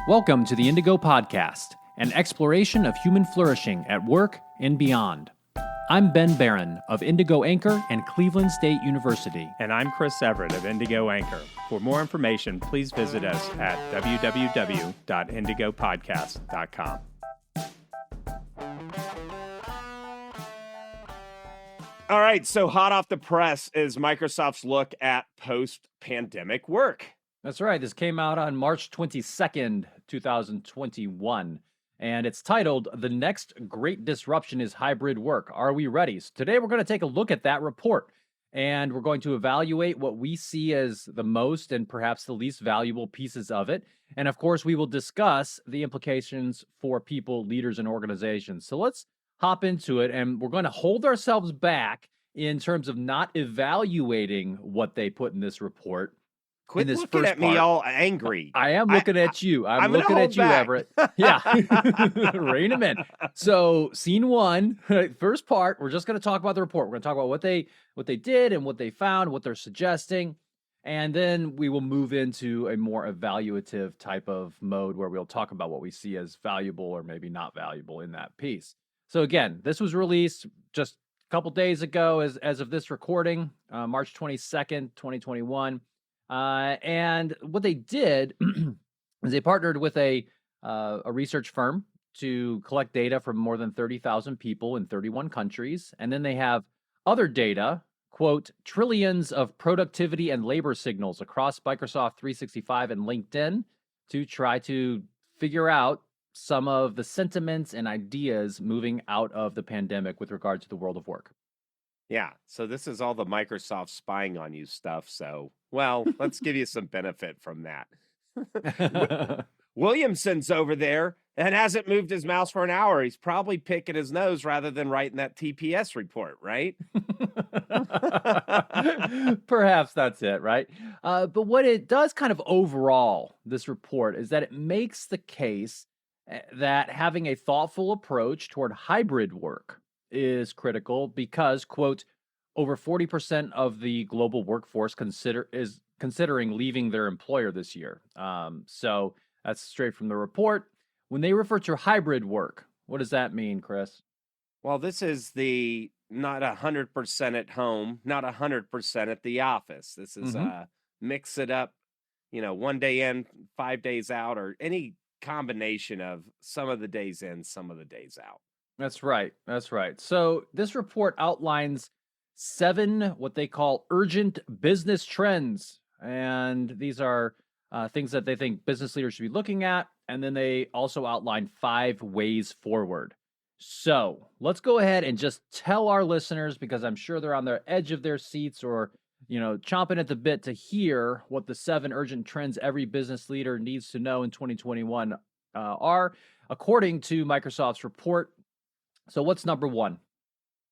Welcome to the Indigo Podcast, an exploration of human flourishing at work and beyond. I'm Ben Barron of Indigo Anchor and Cleveland State University. And I'm Chris Everett of Indigo Anchor. For more information, please visit us at www.indigopodcast.com. All right, so hot off the press is Microsoft's look at post-pandemic work. That's right. This came out on March 22nd, 2021, and it's titled, "The Next Great Disruption is Hybrid Work. Are we ready?" So today we're going to take a look at that report, and we're going to evaluate what we see as the most and perhaps the least valuable pieces of it. And of course, we will discuss the implications for people, leaders, and organizations. So let's hop into it, and we're going to hold ourselves back in terms of not evaluating what they put in this report. Quit looking at me all angry. I am looking at you. I'm looking at you, back. Everett. Yeah. Rein him in. So scene one, first part, we're just going to talk about the report. We're going to talk about what they did and what they found, what they're suggesting. And then we will move into a more evaluative type of mode where we'll talk about what we see as valuable or maybe not valuable in that piece. So again, this was released just a couple days ago as of this recording, March 22nd, 2021. And what they did is they partnered with a research firm to collect data from more than 30,000 people in 31 countries. And then they have other data, quote, trillions of productivity and labor signals across Microsoft 365 and LinkedIn to try to figure out some of the sentiments and ideas moving out of the pandemic with regard to the world of work. Yeah, so this is all the Microsoft spying on you stuff. So, well, let's give you some benefit from that. Williamson's over there and hasn't moved his mouse for an hour. He's probably picking his nose rather than writing that TPS report, right? Perhaps that's it, right? But what it does kind of overall, this report, is that it makes the case that having a thoughtful approach toward hybrid work is critical because, quote, over 40% of the global workforce is considering leaving their employer this year. So that's straight from the report. When they refer to hybrid work, what does that mean, Chris? Well, this is the not 100% at home, not 100% at the office. This is mix it up, 1 day in, 5 days out, or any combination of some of the days in, some of the days out. That's right. That's right. So this report outlines 7 what they call urgent business trends. And these are things that they think business leaders should be looking at. And then they also outline 5 ways forward. So let's go ahead and just tell our listeners, because I'm sure they're on the edge of their seats or, chomping at the bit to hear what the 7 urgent trends every business leader needs to know in 2021 are, according to Microsoft's report. So what's number 1?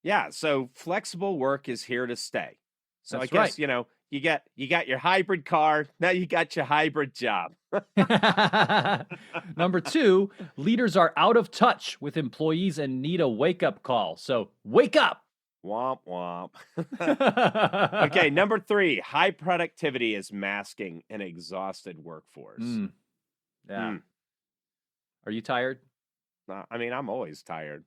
Yeah, so flexible work is here to stay. So That's I guess, right. you got your hybrid car, now you got your hybrid job. Number 2, leaders are out of touch with employees and need a wake-up call. So wake up! Womp womp. Okay, number 3, high productivity is masking an exhausted workforce. Yeah. Are you tired? I'm always tired.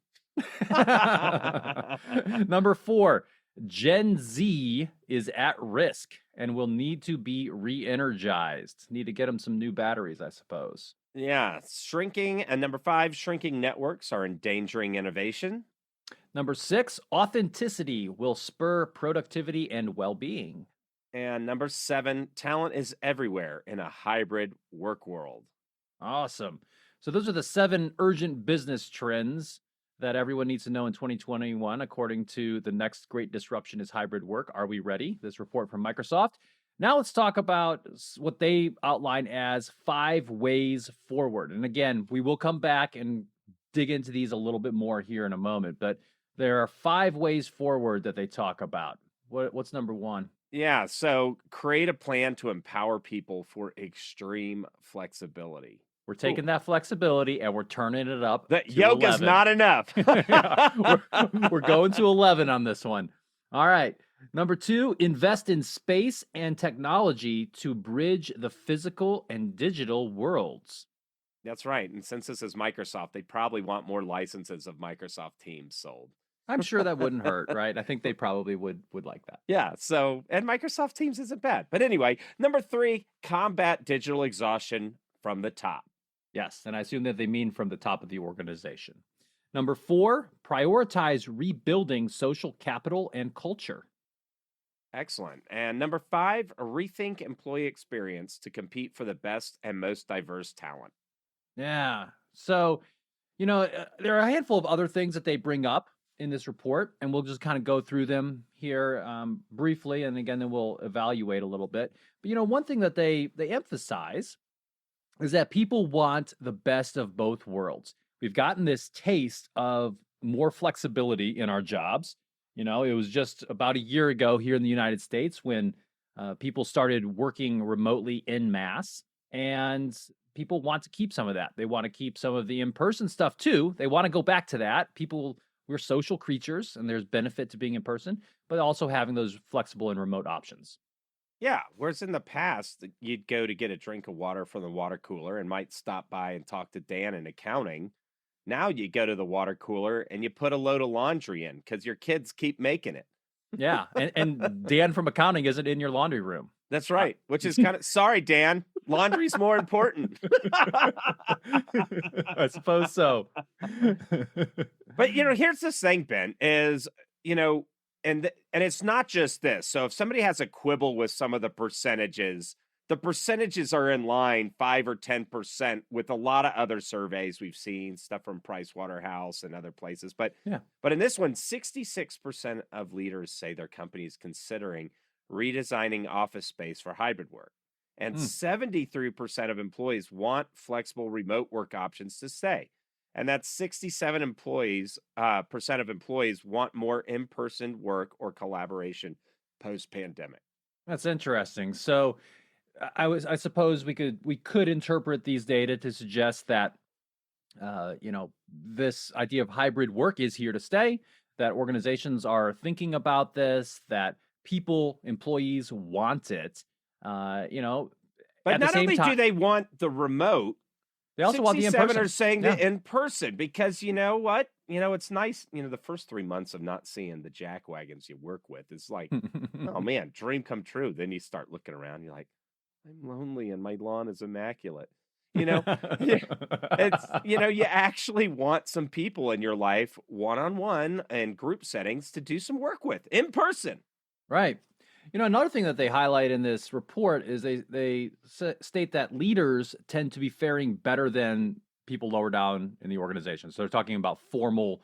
Number 4, Gen Z is at risk and will need to be re-energized. Need to get them some new batteries, I suppose. Yeah, shrinking. And number 5, shrinking networks are endangering innovation. Number 6, authenticity will spur productivity and well-being. And number 7, talent is everywhere in a hybrid work world. Awesome. So those are the 7 urgent business trends that everyone needs to know in 2021, according to the next great disruption is hybrid work. Are we ready? This report from Microsoft. Now let's talk about what they outline as 5 ways forward. And again, we will come back and dig into these a little bit more here in a moment, but there are 5 ways forward that they talk about. What's number 1? Yeah, so create a plan to empower people for extreme flexibility. We're taking that flexibility and we're turning it up. The yoga's 11. not enough. Yeah, we're going to 11 on this one. All right. Number 2, invest in space and technology to bridge the physical and digital worlds. That's right. And since this is Microsoft, they probably want more licenses of Microsoft Teams sold. I'm sure that wouldn't hurt, right? I think they probably would like that. Yeah. So, and Microsoft Teams isn't bad. But anyway, number 3, combat digital exhaustion from the top. Yes, and I assume that they mean from the top of the organization. Number 4, prioritize rebuilding social capital and culture. Excellent. And number 5, rethink employee experience to compete for the best and most diverse talent. Yeah. So, there are a handful of other things that they bring up in this report, and we'll just kind of go through them here briefly, and again, then we'll evaluate a little bit. But one thing that they emphasize is that people want the best of both worlds. We've gotten this taste of more flexibility in our jobs. It was just about a year ago here in the United States when people started working remotely en masse, and people want to keep some of that. They want to keep some of the in-person stuff too. They want to go back to that. We're social creatures, and there's benefit to being in person, but also having those flexible and remote options. Yeah. Whereas in the past, you'd go to get a drink of water from the water cooler and might stop by and talk to Dan in accounting. Now you go to the water cooler and you put a load of laundry in because your kids keep making it. Yeah, and Dan from accounting isn't in your laundry room. That's right. Which is kind of sorry, Dan. Laundry's more important. I suppose so. But here's this thing, Ben, is and it's not just this. So if somebody has a quibble with some of the percentages are in line 5 or 10% with a lot of other surveys we've seen, stuff from Price Waterhouse and other places. But Yeah. but in this one, 66% of leaders say their company is considering redesigning office space for hybrid work. And 73% of employees want flexible remote work options to stay. And that's 67 employees percent of employees want more in-person work or collaboration post-pandemic. That's interesting. So I suppose we could interpret these data to suggest that this idea of hybrid work is here to stay, that organizations are thinking about this, that employees want it. But At the not same only do time, they want the remote, they also want the 67 in-person. are saying Yeah. the in-person because you know what? It's nice. The first 3 months of not seeing the jackwagons you work with is like, oh man, dream come true. Then you start looking around. You're like, I'm lonely and my lawn is immaculate. It's you actually want some people in your life one-on-one and group settings to do some work with in person. Right. Another thing that they highlight in this report is they state that leaders tend to be faring better than people lower down in the organization. So they're talking about formal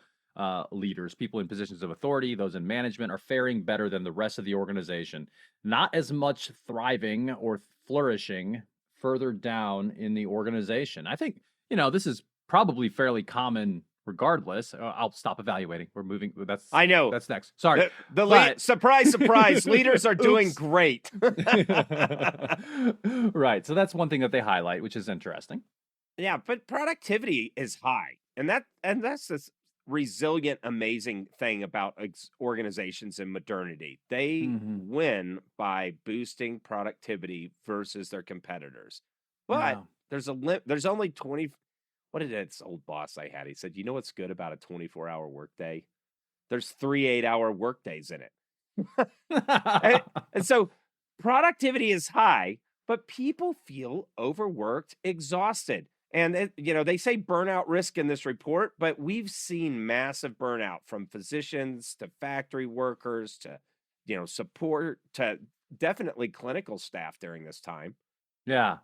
leaders, people in positions of authority, those in management are faring better than the rest of the organization. Not as much thriving or flourishing further down in the organization. I think, this is probably fairly common regardless. I'll stop evaluating. We're moving. I know. That's next. Sorry. Surprise, surprise. Leaders are doing great. Right. So that's one thing that they highlight, which is interesting. Yeah, but productivity is high. And that's this resilient, amazing thing about organizations in modernity. They win by boosting productivity versus their competitors. But there's only 20. What did this old boss I had? He said, you know what's good about a 24-hour workday? There's 3 8-hour workdays in it. and so productivity is high, but people feel overworked, exhausted. And they say burnout risk in this report, but we've seen massive burnout from physicians to factory workers to, support to definitely clinical staff during this time. Yeah.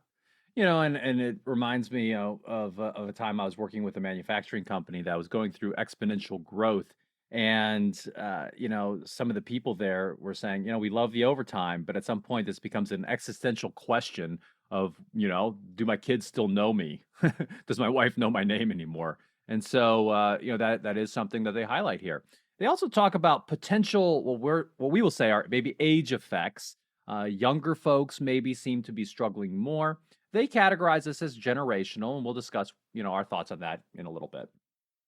And it reminds me of a time I was working with a manufacturing company that was going through exponential growth. And, some of the people there were saying, we love the overtime, but at some point this becomes an existential question of, do my kids still know me? Does my wife know my name anymore? And so, that is something that they highlight here. They also talk about potential, what we will say are maybe age effects. Younger folks maybe seem to be struggling more. They categorize this as generational, and we'll discuss, our thoughts on that in a little bit.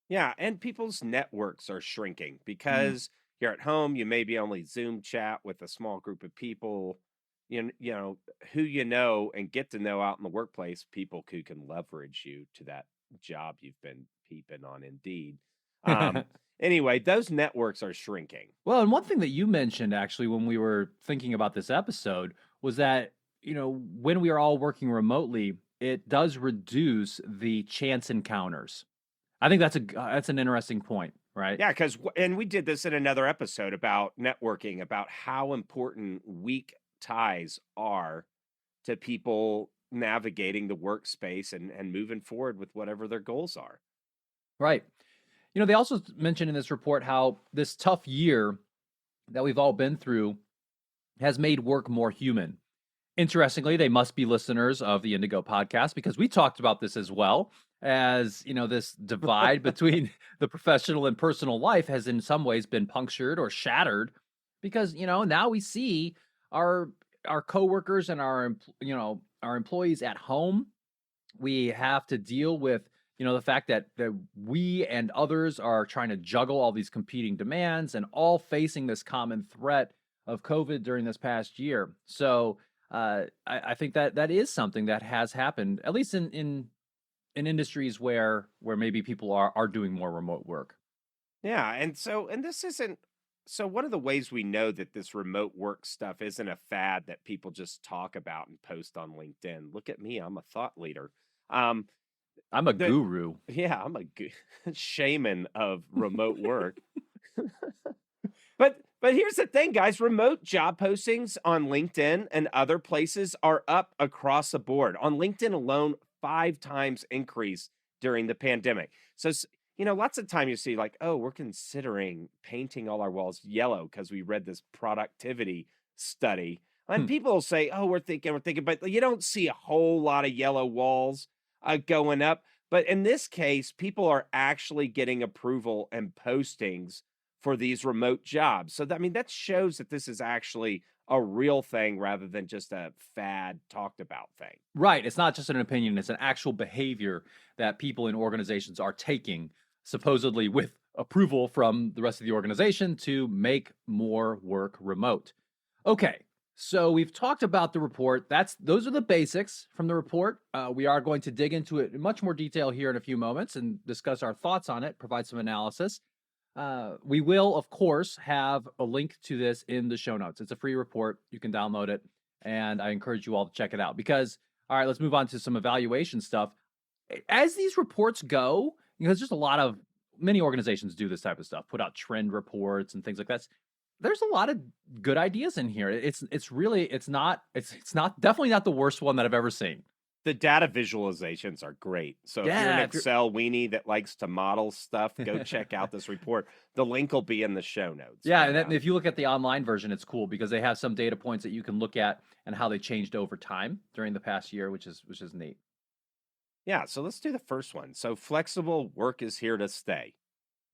Yeah, and people's networks are shrinking because you're at home, you maybe only Zoom chat with a small group of people. you know who you know and get to know out in the workplace, people who can leverage you to that job you've been peeping on Indeed. Um, anyway, those networks are shrinking. Well, and one thing that you mentioned actually when we were thinking about this episode was that, when we are all working remotely, it does reduce the chance encounters. I think that's an interesting point, right? Yeah, because and we did this in another episode about networking, about how important weak ties are to people navigating the workspace and moving forward with whatever their goals are. Right. They also mentioned in this report how this tough year that we've all been through has made work more human. Interestingly, they must be listeners of the Indigo podcast because we talked about this as well as, this divide between the professional and personal life has in some ways been punctured or shattered because, now we see our coworkers and our employees at home. We have to deal with, the fact that we and others are trying to juggle all these competing demands and all facing this common threat of COVID during this past year. So, I think that is something that has happened, at least in industries where maybe people are doing more remote work. Yeah, and this isn't so one of the ways we know that this remote work stuff isn't a fad that people just talk about and post on LinkedIn. Look at me, I'm a thought leader. Um, I'm a the guru. Yeah, I'm a shaman of remote work. But here's the thing, guys. Remote job postings on LinkedIn and other places are up across the board. On LinkedIn alone, 5 times increase during the pandemic. So, lots of time you see like, oh, we're considering painting all our walls yellow because we read this productivity study. And people will say, oh, we're thinking, but you don't see a whole lot of yellow walls going up. But in this case, people are actually getting approval and postings for these remote jobs. So that shows that this is actually a real thing rather than just a fad talked about thing. Right. It's not just an opinion, it's an actual behavior that people in organizations are taking, supposedly with approval from the rest of the organization to make more work remote. Okay. So we've talked about the report. Those are the basics from the report. We are going to dig into it in much more detail here in a few moments and discuss our thoughts on it, provide some analysis. We will, of course, have a link to this in the show notes. It's a free report. You can download it, and I encourage you all to check it out because, all right, let's move on to some evaluation stuff. As these reports go, there's just many organizations do this type of stuff, put out trend reports and things like that. There's a lot of good ideas in here. It's not definitely not the worst one that I've ever seen. The data visualizations are great. So if you're an Excel weenie that likes to model stuff, go check out this report. The link will be in the show notes. Yeah, and if you look at the online version, it's cool because they have some data points that you can look at and how they changed over time during the past year, which is neat. Yeah, so let's do the first one. So flexible work is here to stay.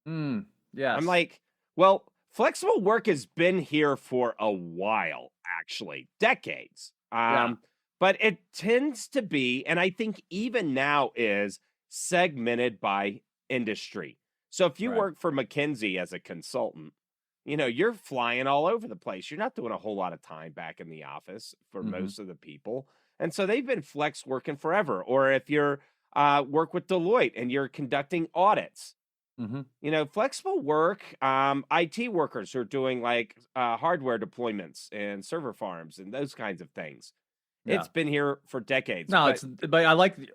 Yes. I'm like, well, flexible work has been here for a while, actually, decades. Yeah. But it tends to be, and I think even now is segmented by industry. So if you Right. work for McKinsey as a consultant, you're flying all over the place. You're not doing a whole lot of time back in the office for most of the people. And so they've been flex working forever. Or if you're work with Deloitte and you're conducting audits, flexible work, IT workers who are doing like hardware deployments and server farms and those kinds of things. Yeah. It's been here for decades. No, but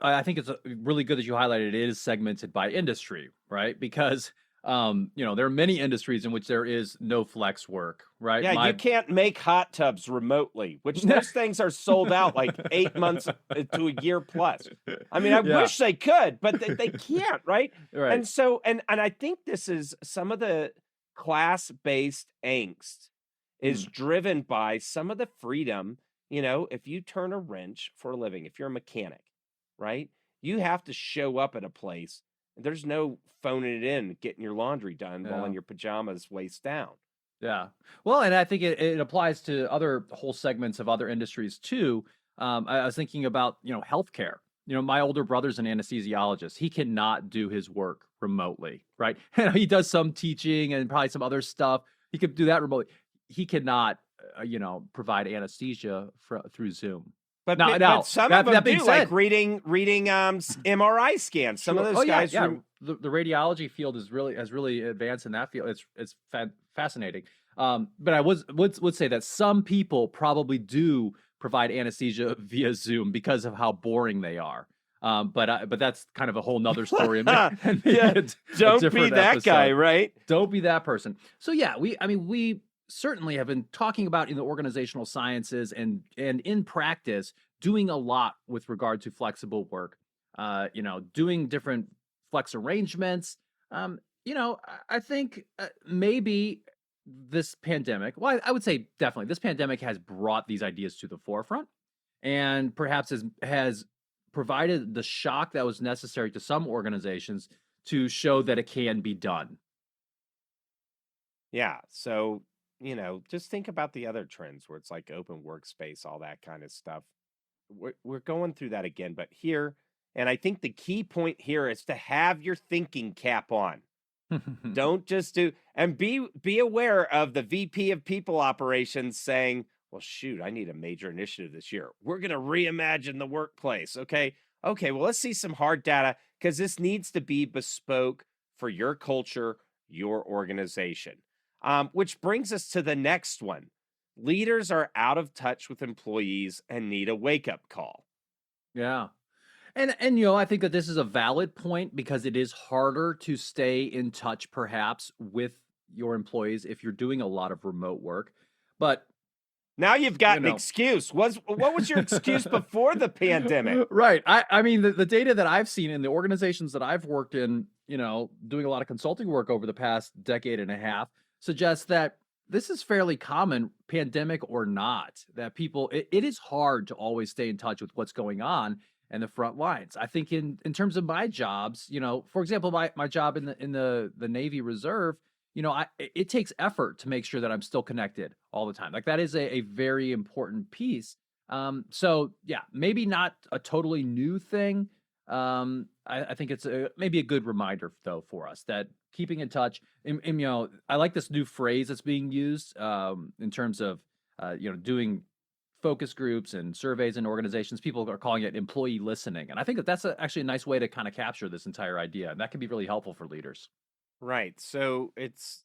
I think it's really good that you highlighted it is segmented by industry, right? Because there are many industries in which there is no flex work, right? Yeah, you can't make hot tubs remotely, which those things are sold out like 8 months to a year plus. I mean, I wish they could, but they can't, right? Right. And so, and I think this is some of the class-based angst is driven by some of the freedom. If you turn a wrench for a living, if you're a mechanic, right, you have to show up at a place. There's no phoning it in, getting your laundry done while in your pajamas, waist down. Yeah. Well, and I think it applies to other whole segments of other industries too. I was thinking about, healthcare. My older brother's an anesthesiologist. He cannot do his work remotely, right? He does some teaching and probably some other stuff. He could do that remotely. He cannot provide anesthesia through Zoom. But Now, but some of them that being do, like said, reading MRI scans. Some of sure. those Oh yeah, guys. yeah. The radiology field has really advanced in that field. It's fascinating. But I would say that some people probably do provide anesthesia via Zoom because of how boring they are. But that's kind of a whole nother story and maybe Yeah, a don't be different that guy, episode. right? Don't be that person. So yeah, we certainly have been talking about in the organizational sciences and in practice doing a lot with regard to flexible work. Doing different flex arrangements. I think maybe this pandemic, well, I would say definitely this pandemic has brought these ideas to the forefront and perhaps has provided the shock that was necessary to some organizations to show that it can be done. Yeah. So, just think about the other trends where it's like open workspace, all that kind of stuff. We're going through that again, but here, and I think the key point here is to have your thinking cap on. Don't just do, and be aware of the VP of people operations saying, "Well, shoot, I need a major initiative this year. We're going to reimagine the workplace." Okay. Okay, well, let's see some hard data because this needs to be bespoke for your culture, your organization. Which brings us to the next one. Leaders are out of touch with employees and need a wake-up call. Yeah. And I think that this is a valid point because it is harder to stay in touch perhaps with your employees if you're doing a lot of remote work. But, Now you've got you an know, excuse. What was your excuse before the pandemic? right. I mean the data that I've seen in the organizations that I've worked in, doing a lot of consulting work over the past decade and a half suggests that this is fairly common, pandemic or not, that it is hard to always stay in touch with what's going on and the front lines. I think in terms of my jobs, for example, my job in the Navy Reserve, it takes effort to make sure that I'm still connected all the time. Like that is a very important piece. So yeah, maybe not a totally new thing. I think it's maybe a good reminder though for us that keeping in touch. And, I like this new phrase that's being used in terms of doing focus groups and surveys and organizations. People are calling it employee listening, and I think that that's actually a nice way to kind of capture this entire idea, and that can be really helpful for leaders. Right. So it's,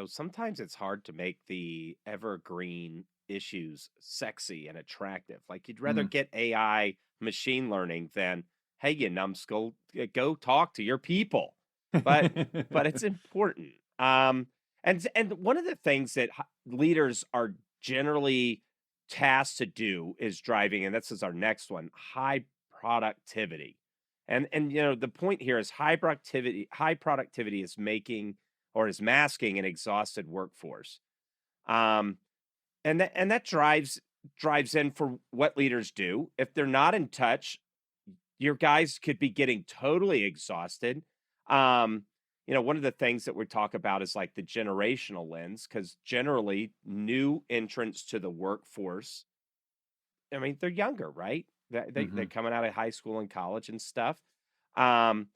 sometimes it's hard to make the evergreen issues sexy and attractive. Like you'd rather Mm. get AI machine learning than, hey, you numbskull, go talk to your people. But it's important. And one of the things that leaders are generally tasked to do is driving, and this is our next one, high productivity. And the point here is high productivity is making or is masking an exhausted workforce. Um, and that drives in for what leaders do. If they're not in touch, your guys could be getting totally exhausted. One of the things that we talk about is like the generational lens, because generally new entrants to the workforce, I mean, they're younger, right? They're Hmm. coming out of high school and college and stuff. Um,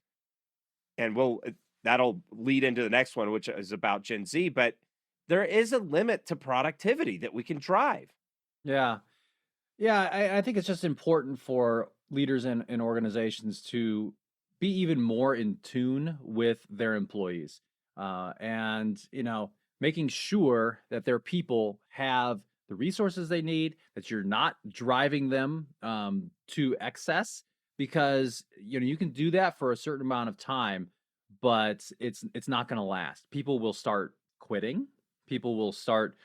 and that'll lead into the next one, which is about Gen Z. But there is a limit to productivity that we can drive. Yeah. Yeah, I think it's just important for leaders and organizations to be even more in tune with their employees, and making sure that their people have the resources they need, that you're not driving them to excess, because you can do that for a certain amount of time, but it's not going to last. People will start quitting. People will start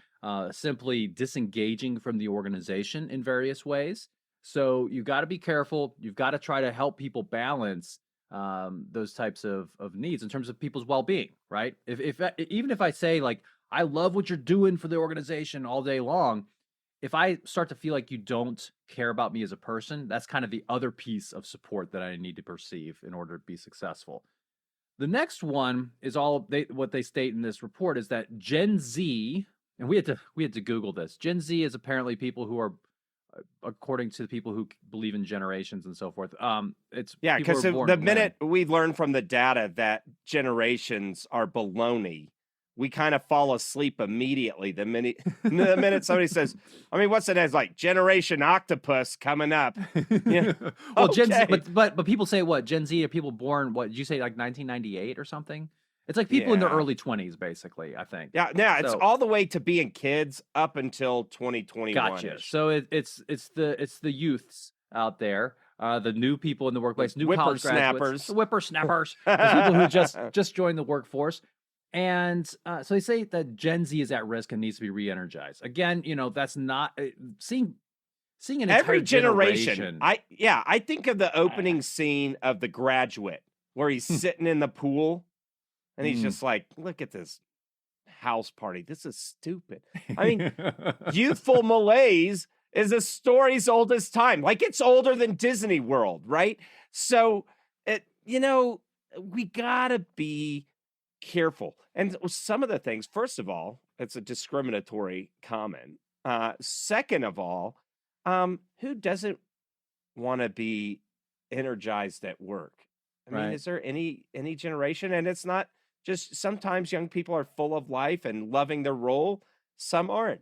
simply disengaging from the organization in various ways. So you've got to be careful. You've got to try to help people balance those types of needs in terms of people's well-being, right? Even if I say like I love what you're doing for the organization all day long, if I start to feel like you don't care about me as a person, that's kind of the other piece of support that I need to perceive in order to be successful. The next one is what they state in this report is that Gen Z, and we had to Google this. Gen Z is apparently people who are, according to the people who believe in generations and so forth. It's Yeah, people who because are born the when. minute we learn from the data that generations are baloney, we kind of fall asleep immediately the minute somebody says, I mean, what's the next, like Generation Octopus coming up? Yeah. Well, Gen Z, Okay. but people say what? Gen Z are people born, what did you say, like 1998 or something? It's like people in their Yeah. early 20s, basically, I think. Yeah, it's So all the way to being kids up until 2021. gotcha. So it's the youths out there, the new people in the workplace, new college graduates, the whippersnappers, the people who just joined the workforce. And so they say that Gen Z is at risk and needs to be re-energized. Again, that's not seeing an Every entire generation. I think of the opening scene of The Graduate where he's sitting in the pool and he's just like, look at this house party. This is stupid. I mean, youthful malaise is a story's oldest time. Like, it's older than Disney World, right? So we gotta be careful. And some of the things, first of all, it's a discriminatory comment. Second of all, who doesn't want to be energized at work? I mean, is there any generation? And it's not just, sometimes young people are full of life and loving their role. Some aren't.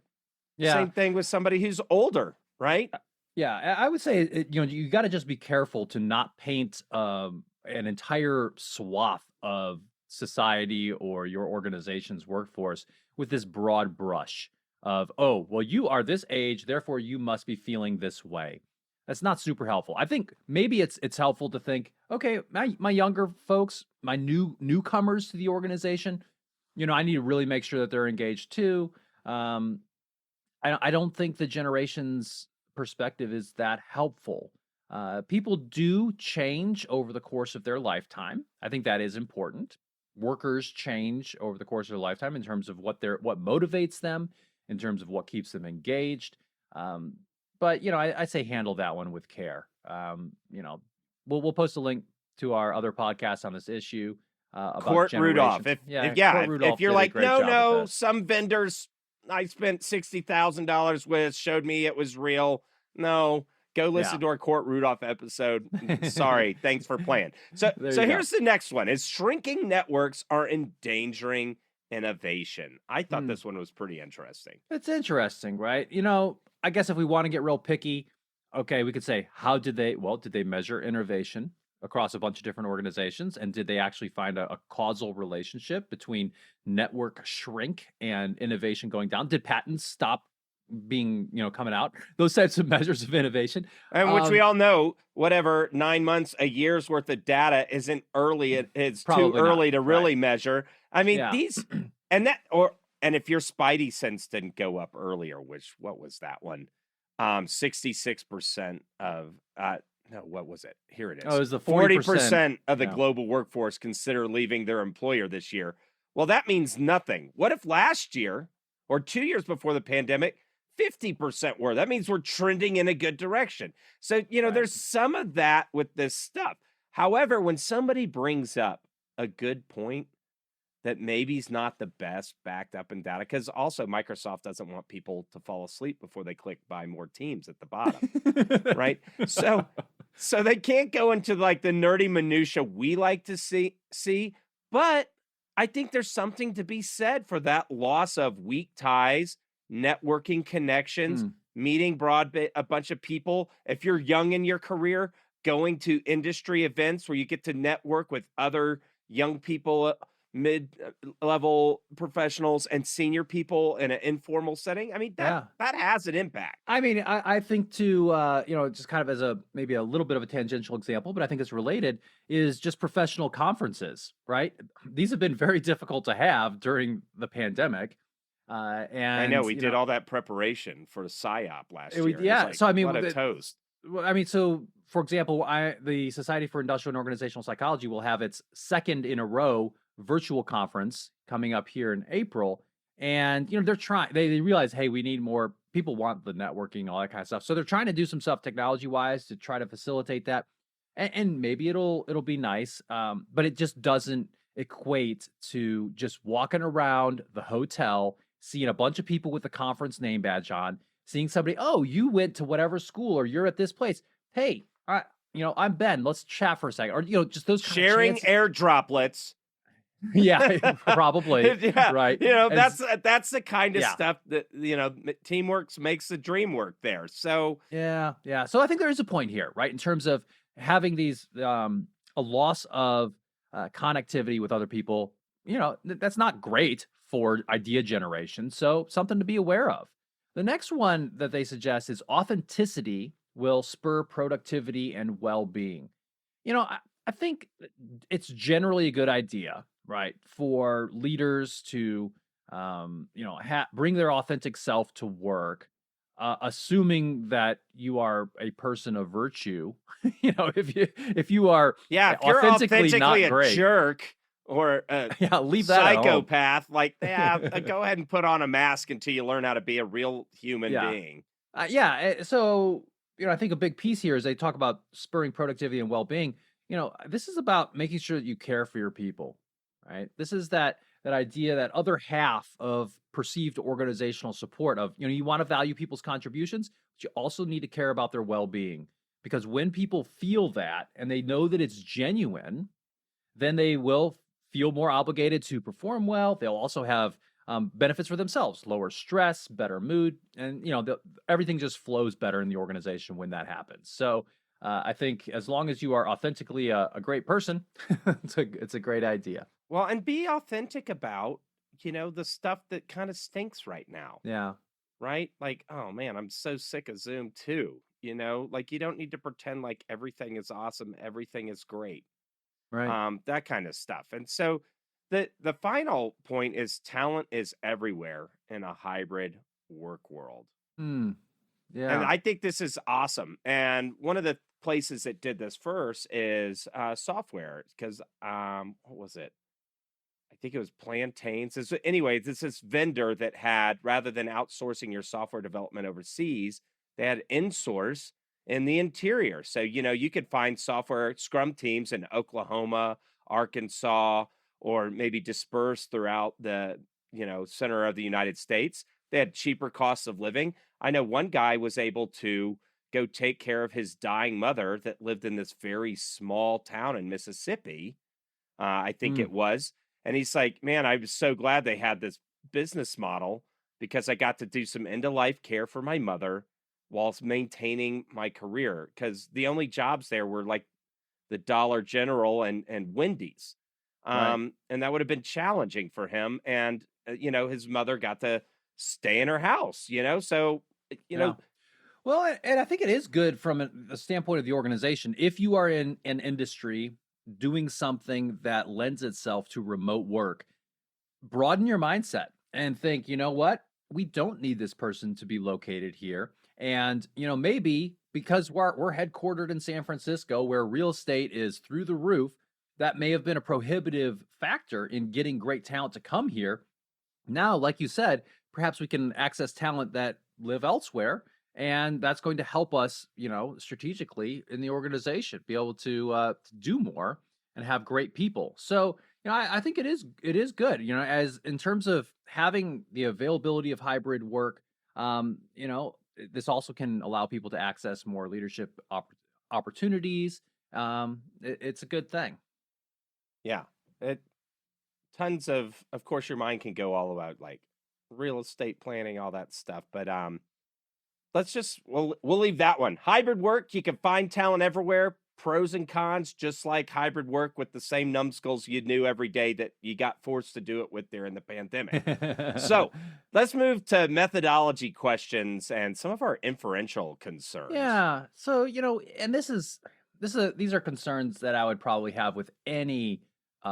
Yeah. Same thing with somebody who's older, right? Yeah, I would say you got to just be careful to not paint an entire swath of society or your organization's workforce with this broad brush of, oh, well, you are this age, therefore you must be feeling this way. That's not super helpful. I think maybe it's helpful to think, okay, my younger folks, my newcomers to the organization, I need to really make sure that they're engaged too. I don't think the generation's perspective is that helpful. People do change over the course of their lifetime. I think that is important. Workers change over the course of their lifetime in terms of what motivates them, in terms of what keeps them engaged. But I say handle that one with care. We'll post a link to our other podcast on this issue about Court Rudolph. If you're like, no, some vendors I spent $60,000 with showed me it was real. No, go listen to our Court Rudolph episode. Sorry, thanks for playing. So here's the next one: is shrinking networks are endangering innovation. I thought this one was pretty interesting. It's interesting, right? I guess if we want to get real picky, okay, we could say, did they measure innovation across a bunch of different organizations? And did they actually find a causal relationship between network shrink and innovation going down? Did patents stop being, coming out? Those types of measures of innovation. And which we all know, whatever, 9 months, a year's worth of data isn't early. It's too early to really measure. I mean, and if your Spidey sense didn't go up earlier, what was that one? 66% of, no, what was it? Here it is. Oh, it was the 40% of the global workforce consider leaving their employer this year. Well, that means nothing. What if last year or 2 years before the pandemic, 50% were? That means we're trending in a good direction. So, there's some of that with this stuff. However, when somebody brings up a good point that maybe is not the best backed up in data, because also Microsoft doesn't want people to fall asleep before they click buy more teams at the bottom, right? So they can't go into like the nerdy minutia we like to see, but I think there's something to be said for that loss of weak ties, networking connections, meeting a bunch of people. If you're young in your career, going to industry events where you get to network with other young people, mid-level professionals and senior people in an informal setting. I mean, that has an impact. I mean, I think to, just kind of as maybe a little bit of a tangential example, but I think it's related, is just professional conferences, right? These have been very difficult to have during the pandemic. And I know we did all that preparation for PSYOP last year. Yeah. So, I mean, what a toast. I mean, so for example, the Society for Industrial and Organizational Psychology will have its second in a row virtual conference coming up here in April. And, they're trying, they realize, hey, we need more people, want the networking, all that kind of stuff. So they're trying to do some stuff technology wise to try to facilitate that. And maybe it'll be nice. But it just doesn't equate to just walking around the hotel, seeing a bunch of people with the conference name badge on, seeing somebody, oh, you went to whatever school or you're at this place. Hey, I'm Ben. Let's chat for a second. Or, just those kind sharing of air droplets Yeah, probably, Yeah, right? And that's the kind of yeah, stuff that, teamwork makes the dream work there. So, yeah, yeah. So I think there is a point here, right? In terms of having these, a loss of connectivity with other people, that's not great for idea generation. So something to be aware of. The next one that they suggest is authenticity will spur productivity and well being. I think it's generally a good idea, right, for leaders to, bring their authentic self to work, assuming that you are a person of virtue. If you are yeah, if you're authentically authentically not a great, jerk or a yeah, leave that at home. psychopath, like, yeah, go ahead and put on a mask until you learn how to be a real human Yeah, being. yeah. So I think a big piece here is they talk about spurring productivity and well-being. This is about making sure that you care for your people, right? This is that idea, that other half of perceived organizational support of, you want to value people's contributions, but you also need to care about their well-being, because when people feel that and they know that it's genuine, then they will feel more obligated to perform well. They'll also have benefits for themselves, lower stress, better mood, and everything just flows better in the organization when that happens. So I think as long as you are authentically a great person, it's a great idea. Well, and be authentic about, the stuff that kind of stinks right now, Yeah. right? Like, oh man, I'm so sick of Zoom too. Like you don't need to pretend like everything is awesome, everything is great. Right. That kind of stuff. And so the final point is talent is everywhere in a hybrid work world. Hmm. And Yeah. I think this is awesome. And one of the places that did this first is software, because what was it? I think it was Plantains. Anyway, this is vendor that had, rather than outsourcing your software development overseas, they had insource in the interior. So, you could find software scrum teams in Oklahoma, Arkansas, or maybe dispersed throughout the, center of the United States. They had cheaper costs of living. I know one guy was able to go take care of his dying mother that lived in this very small town in Mississippi, I think Hmm. it was. And he's like, man, I was so glad they had this business model because I got to do some end of life care for my mother whilst maintaining my career. Because the only jobs there were like the Dollar General and Wendy's. Right. And that would have been challenging for him. And, his mother got to stay in her house, So, Yeah. Well, and I think it is good from a standpoint of the organization. If you are in an industry doing something that lends itself to remote work, broaden your mindset and think, you know what? We don't need this person to be located here. And, maybe because we're headquartered in San Francisco, where real estate is through the roof, that may have been a prohibitive factor in getting great talent to come here. Now, like you said, perhaps we can access talent that live elsewhere, and that's going to help us, strategically in the organization, be able to do more and have great people. So, I think it is good, as in terms of having the availability of hybrid work. This also can allow people to access more leadership opportunities. It's a good thing. Yeah. It tons of course your mind can go all about like real estate planning, all that stuff. But we'll leave that one. Hybrid work, you can find talent everywhere. Pros and cons, just like hybrid work with the same numbskulls you knew every day that you got forced to do it with during the pandemic. So let's move to methodology questions and some of our inferential concerns. Yeah. So, and these are concerns that I would probably have with any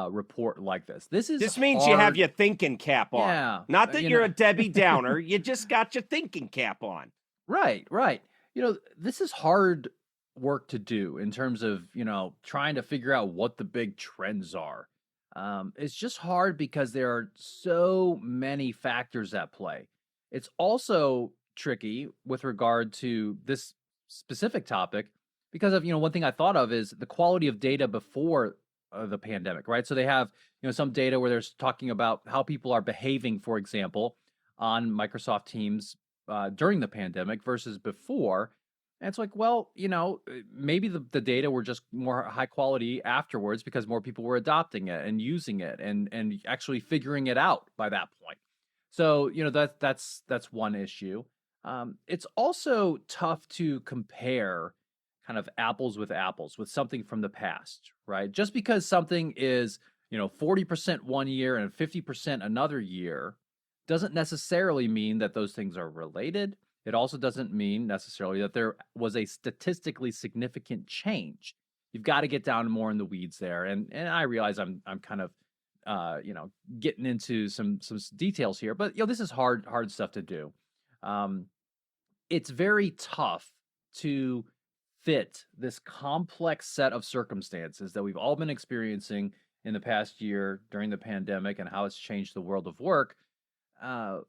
report like this. This is This means you have hard. your thinking cap on. Yeah. Not that you're a Debbie Downer, you just got your thinking cap on. Right, right. This is hard work to do in terms of, trying to figure out what the big trends are. It's just hard because there are so many factors at play. It's also tricky with regard to this specific topic because of, one thing I thought of is the quality of data before the pandemic, right? So they have, some data where they're talking about how people are behaving, for example, on Microsoft Teams during the pandemic versus before. And it's like, well, maybe the data were just more high quality afterwards because more people were adopting it and using it and actually figuring it out by that point. So, that's one issue. It's also tough to compare kind of apples with something from the past, right? Just because something is, 40% one year and 50% another year doesn't necessarily mean that those things are related. It also doesn't mean necessarily that there was a statistically significant change. You've got to get down more in the weeds there. And I realize I'm kind of getting into some details here, but this is hard stuff to do. Um, it's very tough to fit this complex set of circumstances that we've all been experiencing in the past year during the pandemic and how it's changed the world of work,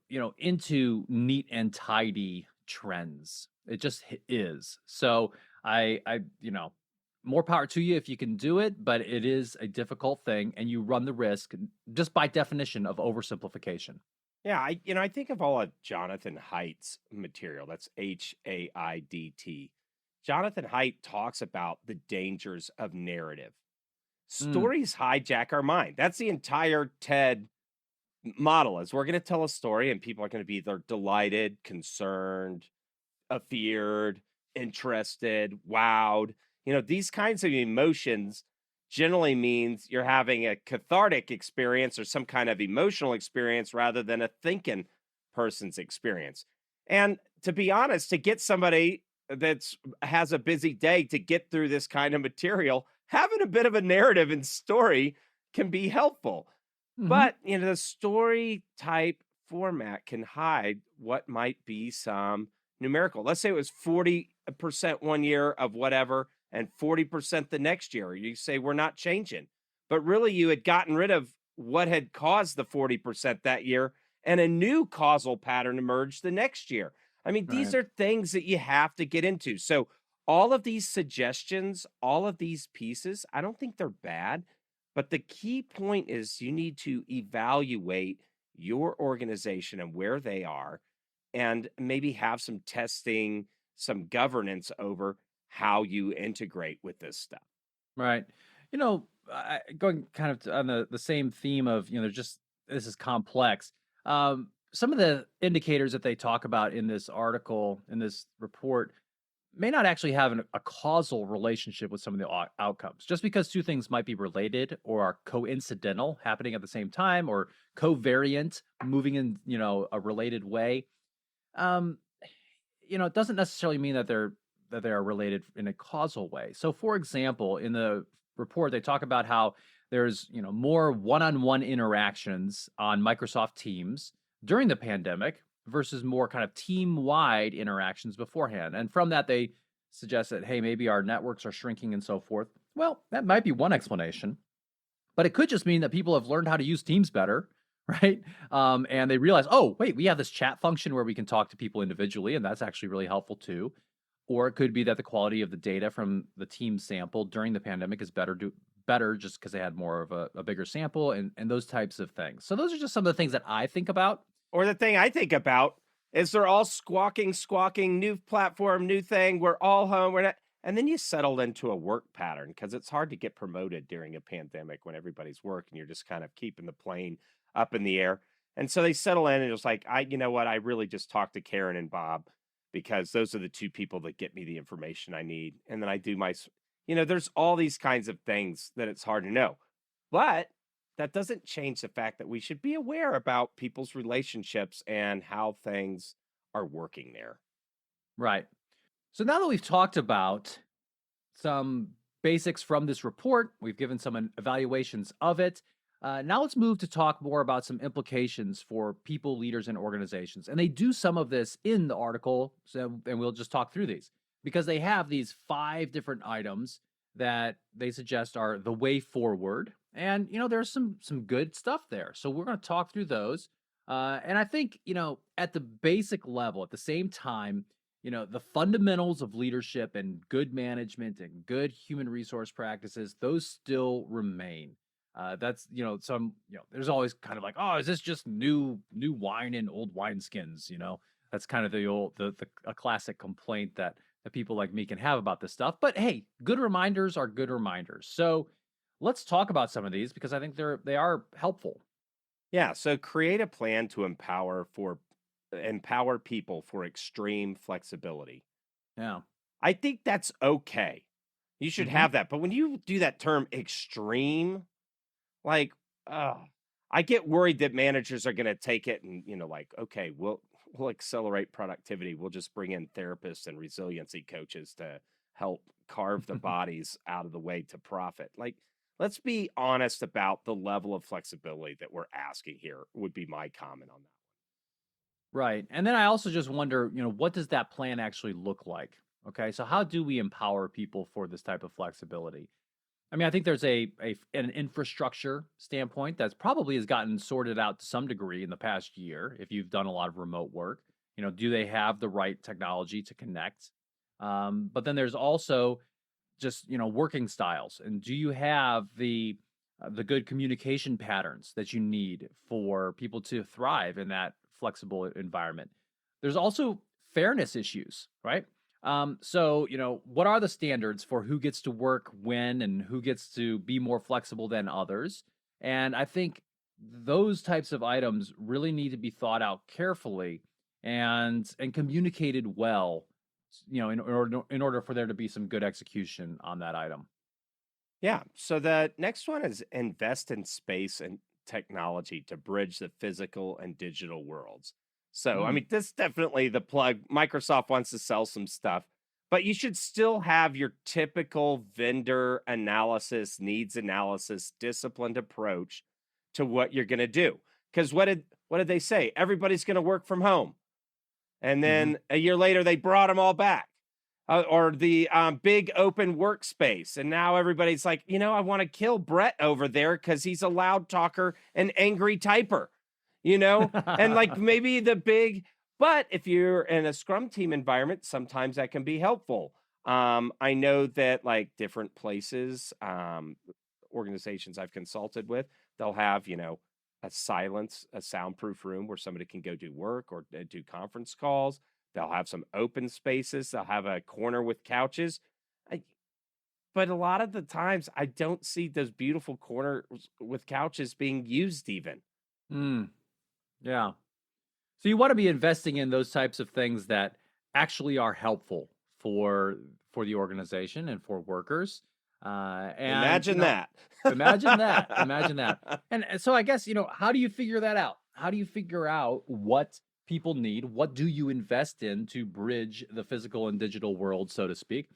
into neat and tidy trends. It just is. So I more power to you if you can do it, but it is a difficult thing, and you run the risk, just by definition, of oversimplification. Yeah, I think of all of Jonathan Haidt's material. That's Haidt. Jonathan Haidt talks about the dangers of narrative. Mm, Stories hijack our mind. That's the entire TED model. Is we're going to tell a story and people are going to be either delighted, concerned, feared, interested, wowed. These kinds of emotions generally means you're having a cathartic experience or some kind of emotional experience rather than a thinking person's experience. And to be honest, to get somebody that's has a busy day to get through this kind of material, having a bit of a narrative and story can be helpful. mhm. But, the story type format can hide what might be some numerical. Let's say it was 40% one year of whatever and 40% the next year. You say we're not changing. But really, you had gotten rid of what had caused the 40% that year, and a new causal pattern emerged the next year. I mean, these Right. are things that you have to get into. So, all of these suggestions, all of these pieces, I don't think they're bad. But the key point is you need to evaluate your organization and where they are, and maybe have some testing, some governance over how you integrate with this stuff. Right. Going kind of on the same theme of, there's just this is complex. Some of the indicators that they talk about in this article, in this report, may not actually have a causal relationship with some of the outcomes. Just because two things might be related or are coincidental, happening at the same time, or covariant, moving in, a related way, um, it doesn't necessarily mean that they are related in a causal way. So, for example, in the report, they talk about how there's more one-on-one interactions on Microsoft Teams during the pandemic versus more kind of team-wide interactions beforehand. And from that, they suggest that, hey, maybe our networks are shrinking and so forth. Well, that might be one explanation, but it could just mean that people have learned how to use Teams better, right? And they realize, oh, wait, we have this chat function where we can talk to people individually, and that's actually really helpful too. Or it could be that the quality of the data from the team sample during the pandemic is better just because they had more of a bigger sample and those types of things. So those are just some of the things that I think about. Or the thing I think about is they're all squawking, new platform, new thing. We're all home. We're not. And then you settle into a work pattern because it's hard to get promoted during a pandemic when everybody's working. You're just kind of keeping the plane up in the air. And so they settle in and it's like, you know what? I really just talked to Karen and Bob because those are the two people that get me the information I need. And then I do there's all these kinds of things that it's hard to know. But that doesn't change the fact that we should be aware about people's relationships and how things are working there. Right. So now that we've talked about some basics from this report, we've given some evaluations of it. Now let's move to talk more about some implications for people, leaders, and organizations. And they do some of this in the article, and we'll just talk through these because they have these 5 different items that they suggest are the way forward. And there's some good stuff there. So we're going to talk through those. And I think at the basic level, at the same time, the fundamentals of leadership and good management and good human resource practices, those still remain. That's some there's always kind of like, oh, is this just new wine in old wineskins? That's kind of the old the a classic complaint that that people like me can have about this stuff. But hey, good reminders are good reminders. So let's talk about some of these because I think they are helpful. Yeah, so create a plan to empower people for extreme flexibility. Yeah. I think that's okay. You should Hmm. have that. But when you do that term extreme, like, I get worried that managers are going to take it and, like, okay, we'll accelerate productivity. We'll just bring in therapists and resiliency coaches to help carve the bodies out of the way to profit. Like, let's be honest about the level of flexibility that we're asking here, would be my comment on that. Right. And then I also just wonder, what does that plan actually look like? Okay. So how do we empower people for this type of flexibility? I mean, I think there's an infrastructure standpoint that's probably has gotten sorted out to some degree in the past year. If you've done a lot of remote work, do they have the right technology to connect? But then there's also just working styles, and do you have the good communication patterns that you need for people to thrive in that flexible environment? There's also fairness issues, right? So what are the standards for who gets to work when and who gets to be more flexible than others? And I think those types of items really need to be thought out carefully and communicated well, in order for there to be some good execution on that item. Yeah. So the next one is invest in space and technology to bridge the physical and digital worlds. So, I Mm, mean, this definitely the plug. Microsoft wants to sell some stuff, but you should still have your typical vendor analysis, needs analysis, disciplined approach to what you're going to do. Because what did they say? Everybody's going to work from home, and mhm. then a year later they brought them all back, or the big open workspace. And now everybody's like, I want to kill Brett over there because he's a loud talker and angry typer, and like maybe but if you're in a scrum team environment, sometimes that can be helpful. I know that like different places, organizations I've consulted with, they'll have, a soundproof room where somebody can go do work or do conference calls. They'll have some open spaces. They'll have a corner with couches. I, but a lot of the times, I don't see those beautiful corners with couches being used even. Mm, yeah. So you want to be investing in those types of things that actually are helpful for for the organization and for workers. And Imagine that. imagine that. Imagine that. And so I guess, how do you figure that out? How do you figure out what people need? What do you invest in to bridge the physical and digital world, so to speak?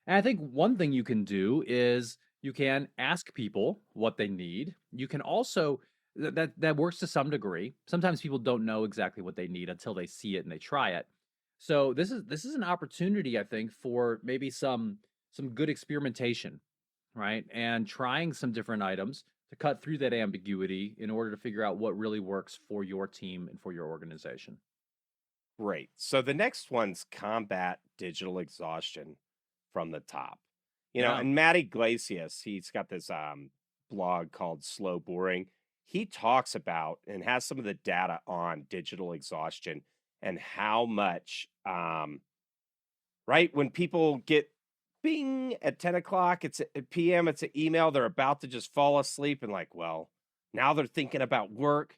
And I think one thing you can do is you can ask people what they need. You can also that works to some degree. Sometimes people don't know exactly what they need until they see it and they try it. So this is an opportunity, I think, for maybe some good experimentation, right? And trying some different items to cut through that ambiguity in order to figure out what really works for your team and for your organization. Great. So the next one's combat digital exhaustion from the top. Yeah. And Matt Iglesias, he's got this blog called Slow Boring. He talks about and has some of the data on digital exhaustion and how much, right, when people get bing at 10 o'clock, at PM, it's an email, they're about to just fall asleep and like, well, now they're thinking about work.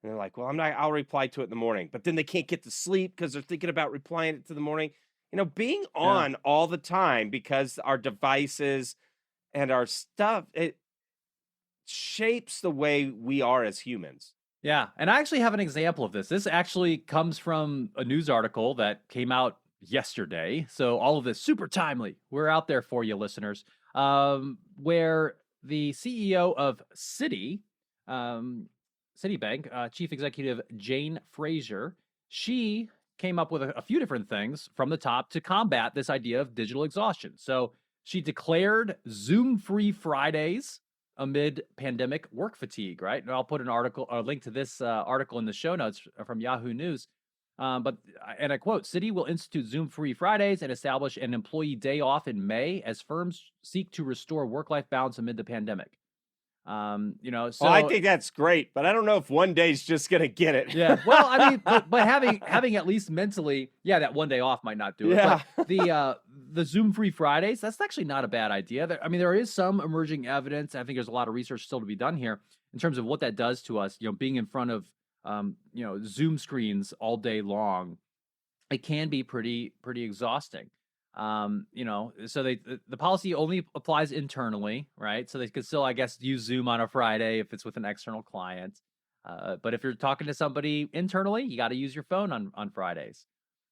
And they're like, well, I'll reply to it in the morning. But then they can't get to sleep because they're thinking about replying it to the morning. Being Yeah. on all the time because our devices and our stuff, it shapes the way we are as humans. Yeah, and I actually have an example of this. This actually comes from a news article that came out yesterday. So all of this super timely. We're out there for you, listeners. Where the CEO of um, Citibank, Chief Executive Jane Fraser, she came up with a few different things from the top to combat this idea of digital exhaustion. So she declared Zoom-free Fridays amid pandemic work fatigue, right? And I'll put a link to this article in the show notes from Yahoo News. And I quote, Citi will institute Zoom free Fridays and establish an employee day off in May as firms seek to restore work life balance amid the pandemic. Well, I So think that's great, but I don't know if one day's just gonna get it. yeah. Well, I mean, but having at least mentally, yeah, that one day off might not do it. But Yeah. the Zoom free Fridays, that's actually not a bad idea. I mean, there is some emerging evidence. I think there's a lot of research still to be done here in terms of what that does to us. Being in front of Zoom screens all day long, it can be pretty exhausting. So the policy only applies internally, right? So they could still, I guess, use Zoom on a Friday if it's with an external client. But if you're talking to somebody internally, you got to use your phone on Fridays.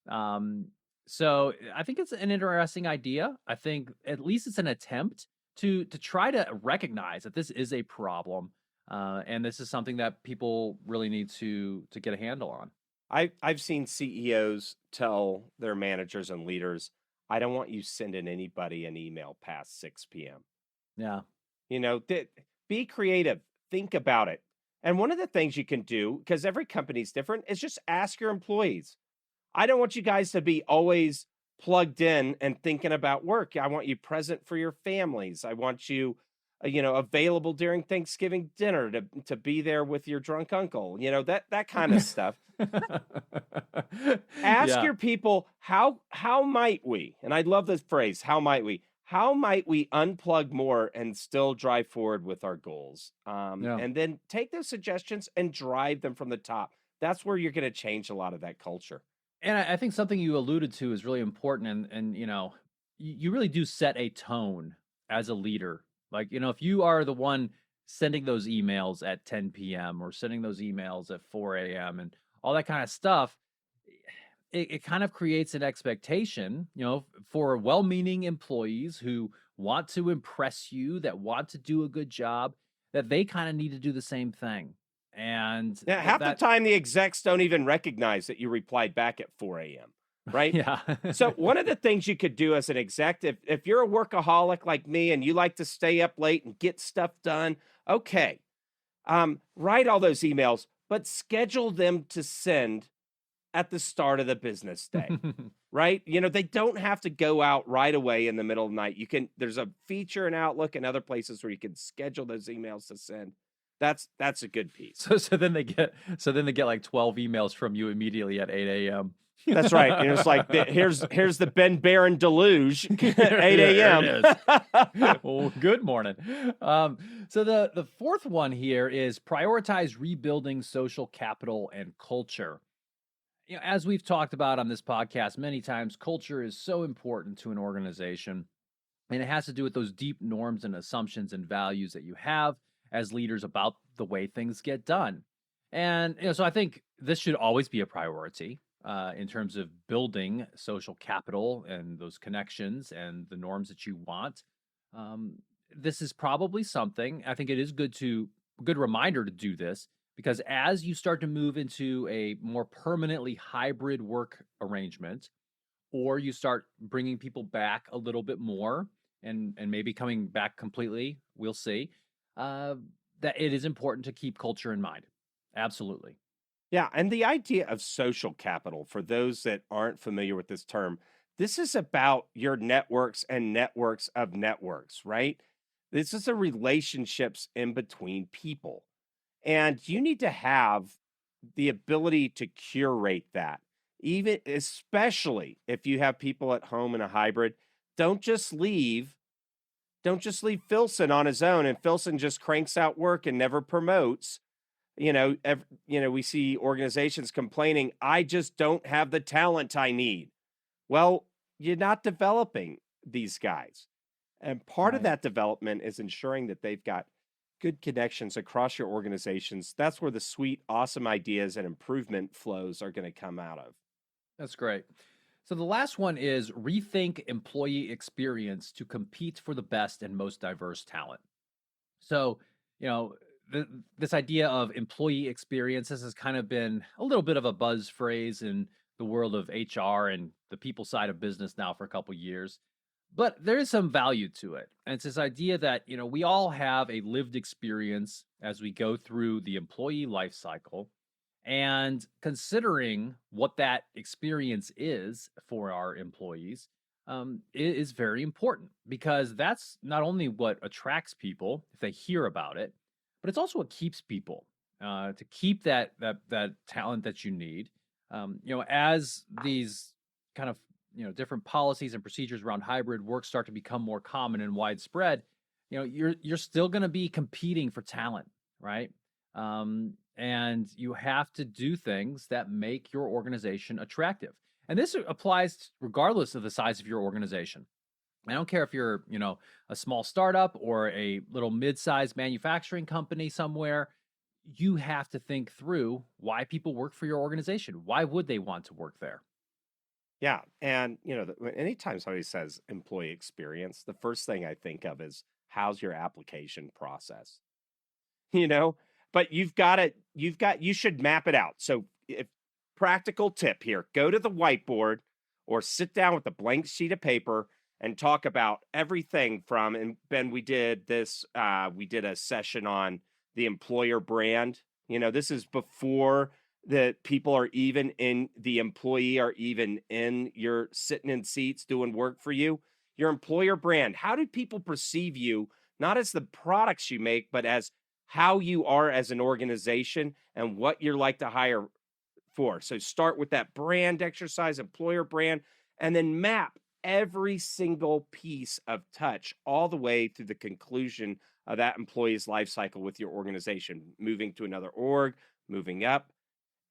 Um, so I think it's an interesting idea. I think at least it's an attempt to try to recognize that this is a problem, and this is something that people really need to get a handle on. I've seen CEOs tell their managers and leaders, I don't want you sending anybody an email past 6 p.m. Yeah. Be creative, think about it. And one of the things you can do, because every company's different, is just ask your employees. I don't want you guys to be always plugged in and thinking about work. I want you present for your families. I want you, available during Thanksgiving dinner to be there with your drunk uncle. That kind of stuff. Ask Yeah. your people how might we, and I love this phrase, how might we unplug more and still drive forward with our goals? Yeah. And then take those suggestions and drive them from the top. That's where you're going to change a lot of that culture. And I think something you alluded to is really important, and you really do set a tone as a leader. Like, if you are the one sending those emails at 10 p.m. or sending those emails at 4 a.m. and all that kind of stuff, it kind of creates an expectation, for well-meaning employees who want to impress you, that want to do a good job, that they kind of need to do the same thing. And Now, half the that time, the execs don't even recognize that you replied back at 4 a.m., right? yeah. So one of the things you could do as an exec, if you're a workaholic like me and you like to stay up late and get stuff done, okay, write all those emails, but schedule them to send at the start of the business day, right? They don't have to go out right away in the middle of the night. There's a feature in Outlook and other places where you can schedule those emails to send. That's a good piece. So then they get like 12 emails from you immediately at 8 a.m. That's right. It's like here's the Ben Barron deluge at 8 There a.m. it is. Well, good morning. So the fourth one here is prioritize rebuilding social capital and culture. As we've talked about on this podcast many times, culture is so important to an organization, and it has to do with those deep norms and assumptions and values that you have as leaders about the way things get done. And so I think this should always be a priority in terms of building social capital and those connections and the norms that you want. Um, this is probably something I think it is good reminder to do this, because as you start to move into a more permanently hybrid work arrangement, or you start bringing people back a little bit more and maybe coming back completely, we'll see, uh, that it is important to keep culture in mind. Absolutely. Yeah, and the idea of social capital, for those that aren't familiar with this term, this is about your networks and networks of networks, right? This is the relationships in between people. And you need to have the ability to curate that, even especially if you have people at home in a hybrid. Don't just leave, don't just leave Filson on his own and Filson just cranks out work and never promotes. We see organizations complaining, I just don't have the talent I need. Well, you're not developing these guys. And part of Right. that development is ensuring that they've got good connections across your organizations. That's where the sweet, awesome ideas and improvement flows are going to come out of. That's great. So the last one is rethink employee experience to compete for the best and most diverse talent. So, you know, this idea of employee experience, this has kind of been a little bit of a buzz phrase in the world of HR and the people side of business now for a couple years. But there is some value to it. And it's this idea that, we all have a lived experience as we go through the employee life cycle. And considering what that experience is for our employees, is very important, because that's not only what attracts people if they hear about it, but it's also what keeps people to keep that talent that you need. As these kind of different policies and procedures around hybrid work start to become more common and widespread, you're still going to be competing for talent, right? And you have to do things that make your organization attractive. And this applies regardless of the size of your organization. I don't care if you're, a small startup or a little mid-sized manufacturing company somewhere. You have to think through why people work for your organization. Why would they want to work there? Yeah. And, anytime somebody says employee experience, the first thing I think of is how's your application process? But you should map it out. So, if practical tip here, go to the whiteboard or sit down with a blank sheet of paper and talk about everything from, and Ben, we did a session on the employer brand. This is before the people are even in, the employee are even in your sitting in seats doing work for you. Your employer brand. How do people perceive you, not as the products you make, but as how you are as an organization and what you're like to hire for? So start with that brand exercise, employer brand, and then map every single piece of touch all the way through the conclusion of that employee's life cycle with your organization, moving to another org, moving up.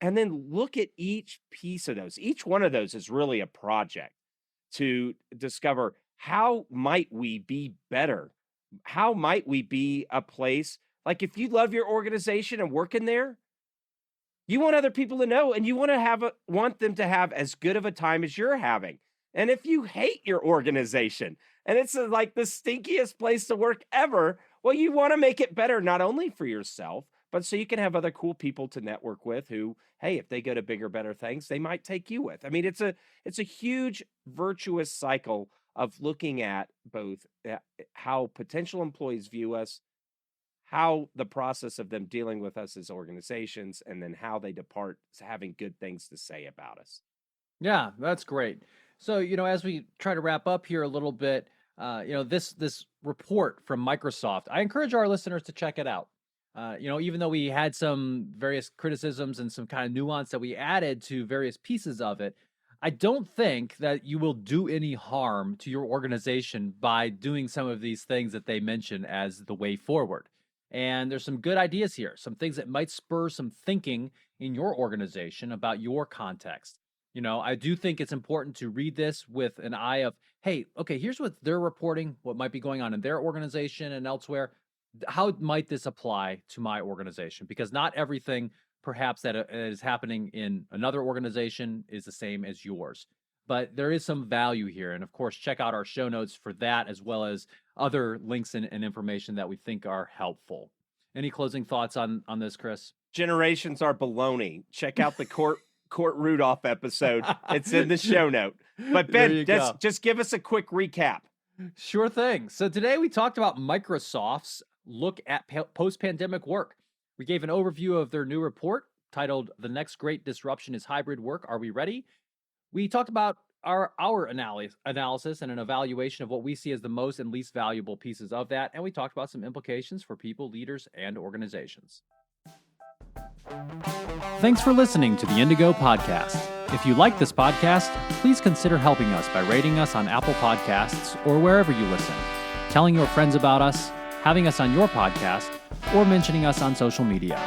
And then look at each piece of those. Each one of those is really a project to discover, how might we be better? How might we be a place, like if you love your organization and working there, you want other people to know, and you want them to have as good of a time as you're having. And if you hate your organization and it's like the stinkiest place to work ever, well, you want to make it better, not only for yourself, but so you can have other cool people to network with who, hey, if they go to bigger, better things, they might take you with. I mean, it's a huge virtuous cycle of looking at both how potential employees view us, how the process of them dealing with us as organizations, and then how they depart having good things to say about us. Yeah, that's great. So, as we try to wrap up here a little bit, this report from Microsoft, I encourage our listeners to check it out. Even though we had some various criticisms and some kind of nuance that we added to various pieces of it, I don't think that you will do any harm to your organization by doing some of these things that they mention as the way forward. And there's some good ideas here, some things that might spur some thinking in your organization about your context. I do think it's important to read this with an eye of, hey, okay, here's what they're reporting, what might be going on in their organization and elsewhere. How might this apply to my organization? Because not everything perhaps that is happening in another organization is the same as yours. But there is some value here. And of course, check out our show notes for that, as well as other links and information that we think are helpful. Any closing thoughts on this, Chris? Generations are baloney. Check out the Court Rudolph episode. It's in the show note. But Ben, just give us a quick recap. Sure thing. So today we talked about Microsoft's look at post-pandemic work. We gave an overview of their new report titled "The Next Great Disruption is Hybrid Work. Are we ready?" We talked about our analysis and an evaluation of what we see as the most and least valuable pieces of that, and we talked about some implications for people, leaders, and organizations. Thanks for listening to the Indigo Podcast. If you like this podcast, please consider helping us by rating us on Apple Podcasts or wherever you listen, telling your friends about us, having us on your podcast, or mentioning us on social media.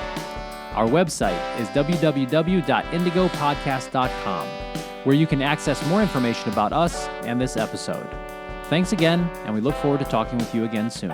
Our website is www.indigopodcast.com, where you can access more information about us and this episode. Thanks again, and we look forward to talking with you again soon.